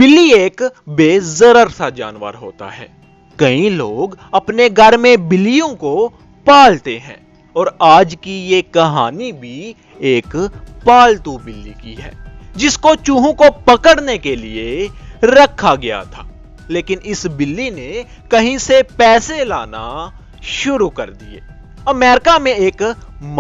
बिल्ली एक बेजरर सा जानवर होता है। कई लोग अपने घर में बिल्लियों को पालते हैं और आज की ये कहानी भी एक पालतू बिल्ली की है जिसको चूहों को पकड़ने के लिए रखा गया था। लेकिन इस बिल्ली ने कहीं से पैसे लाना शुरू कर दिए। अमेरिका में एक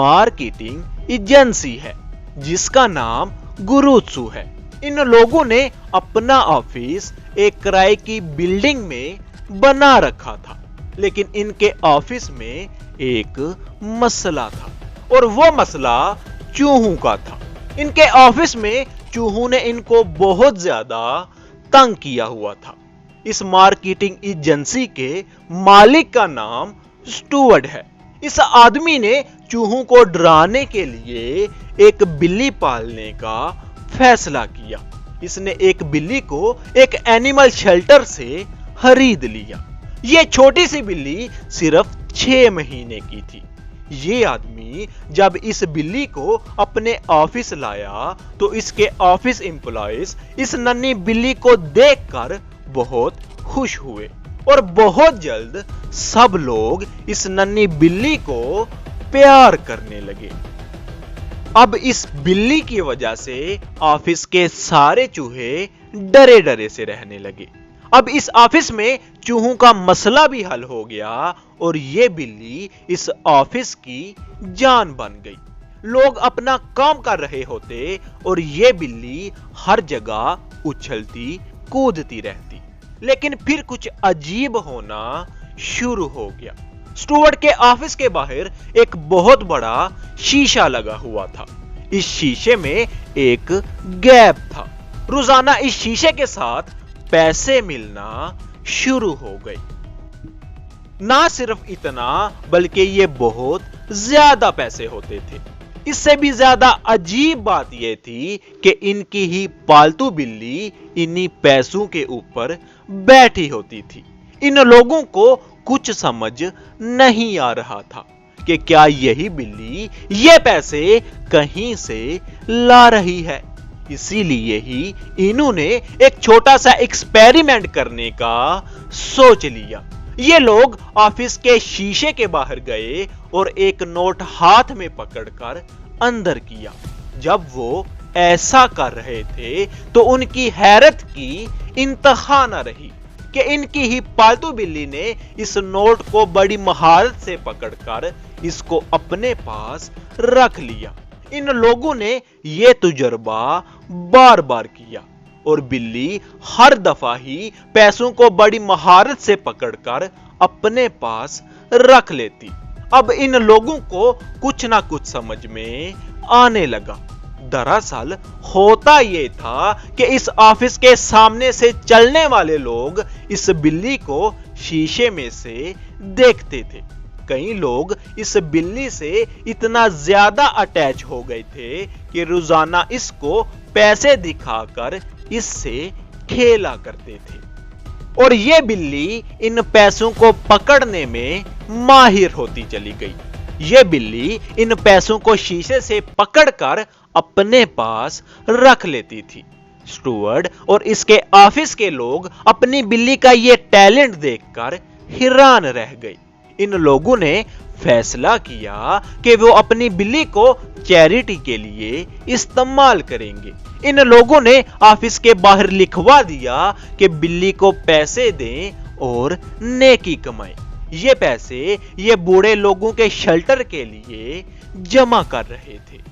मार्केटिंग एजेंसी है जिसका नाम गुरुत्सु है। इन लोगों ने अपना ऑफिस एक किराए की बिल्डिंग में बना रखा था, लेकिन इनके ऑफिस में एक मसला था और वो मसला चूहों का था। इनके ऑफिस में चूहों ने इनको बहुत ज्यादा तंग किया हुआ था। इस मार्केटिंग एजेंसी के मालिक का नाम स्टुअर्ट है। इस आदमी ने चूहों को डराने के लिए एक बिल्ली पालने का फैसला किया। इसने एक बिल्ली को एक एनिमल शेल्टर से खरीद लिया। ये छोटी सी बिल्ली सिर्फ 6 महीने की थी। ये आदमी जब इस बिल्ली को अपने ऑफिस लाया तो इसके ऑफिस एम्प्लॉइज इस नन्ही बिल्ली को देखकर बहुत खुश हुए और बहुत जल्द सब लोग इस नन्ही बिल्ली को प्यार करने लगे। अब इस बिल्ली की वजह से ऑफिस के सारे चूहे डरे डरे से रहने लगे। अब इस ऑफिस में चूहों का मसला भी हल हो गया और ये बिल्ली इस ऑफिस की जान बन गई। लोग अपना काम कर रहे होते और ये बिल्ली हर जगह उछलती कूदती रहती। लेकिन फिर कुछ अजीब होना शुरू हो गया। स्टुअर्ट के ऑफिस के बाहर एक बहुत बड़ा शीशा लगा हुआ था। इस शीशे में एक गैप था। रोजाना इस शीशे के साथ पैसे मिलना शुरू हो गए। ना सिर्फ इतना बल्कि ये बहुत ज्यादा पैसे होते थे। इससे भी ज्यादा अजीब बात यह थी कि इनकी ही पालतू बिल्ली इन्हीं पैसों के ऊपर बैठी होती थी। इन लोगों को कुछ समझ नहीं आ रहा था कि क्या यही बिल्ली ये पैसे कहीं से ला रही है। इसीलिए ही इन्होंने एक छोटा सा एक्सपेरिमेंट करने का सोच लिया। ये लोग ऑफिस के शीशे के बाहर गए और एक नोट हाथ में पकड़कर अंदर किया। जब वो ऐसा कर रहे थे तो उनकी हैरत की इंतहा न रही कि इनकी ही पालतू बिल्ली ने इस नोट को बड़ी महारत से पकड़कर इसको अपने पास रख लिया। इन लोगों ने यह तजुर्बा बार बार किया और बिल्ली हर दफा ही पैसों को बड़ी महारत से पकड़कर अपने पास रख लेती। अब इन लोगों को कुछ ना कुछ समझ में आने लगा। दरअसल होता यह था कि इस ऑफिस के सामने से चलने वाले लोग इस बिल्ली को शीशे में से देखते थे। कई लोग इस बिल्ली से इतना ज्यादा अटैच हो गए थे कि रोजाना इसको पैसे दिखाकर इससे खेला करते थे और ये बिल्ली इन पैसों को पकड़ने में माहिर होती चली गई। ये बिल्ली इन पैसों को शीशे से पकड़कर अपने पास रख लेती थी। स्टुअर्ट और इसके ऑफिस के लोग अपनी बिल्ली का ये टैलेंट देखकर हैरान रह गए। इन लोगों ने फैसला किया कि वो अपनी बिल्ली को चैरिटी के लिए इस्तेमाल करेंगे। इन लोगों ने ऑफिस के बाहर लिखवा दिया कि बिल्ली को पैसे दें और नेकी कमाएं। ये पैसे ये बूढ़े लोगों के शेल्टर के लिए जमा कर रहे थे।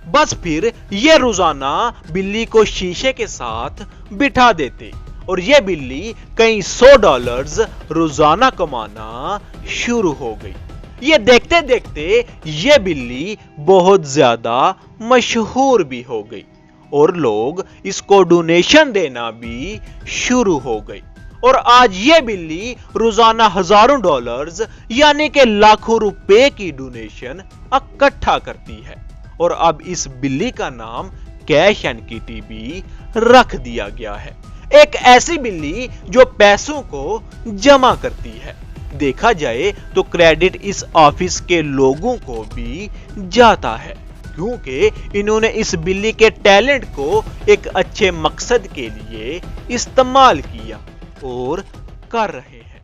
बस फिर ये रोजाना बिल्ली को शीशे के साथ बिठा देते और ये बिल्ली कई $100 रोजाना कमाना शुरू हो गई। ये देखते देखते ये बिल्ली बहुत ज्यादा मशहूर भी हो गई और लोग इसको डोनेशन देना भी शुरू हो गए और आज ये बिल्ली रोजाना हजारों $1,000 यानी कि लाखों रुपए की डोनेशन इकट्ठा करती है। और अब इस बिल्ली का नाम कैश एंड किटी भी रख दिया गया है। एक ऐसी बिल्ली जो पैसों को जमा करती है। देखा जाए तो क्रेडिट इस ऑफिस के लोगों को भी जाता है کیونکہ انہوں نے اس بلی کے ٹیلنٹ کو ایک اچھے مقصد کے لیے استعمال کیا اور کر رہے ہیں۔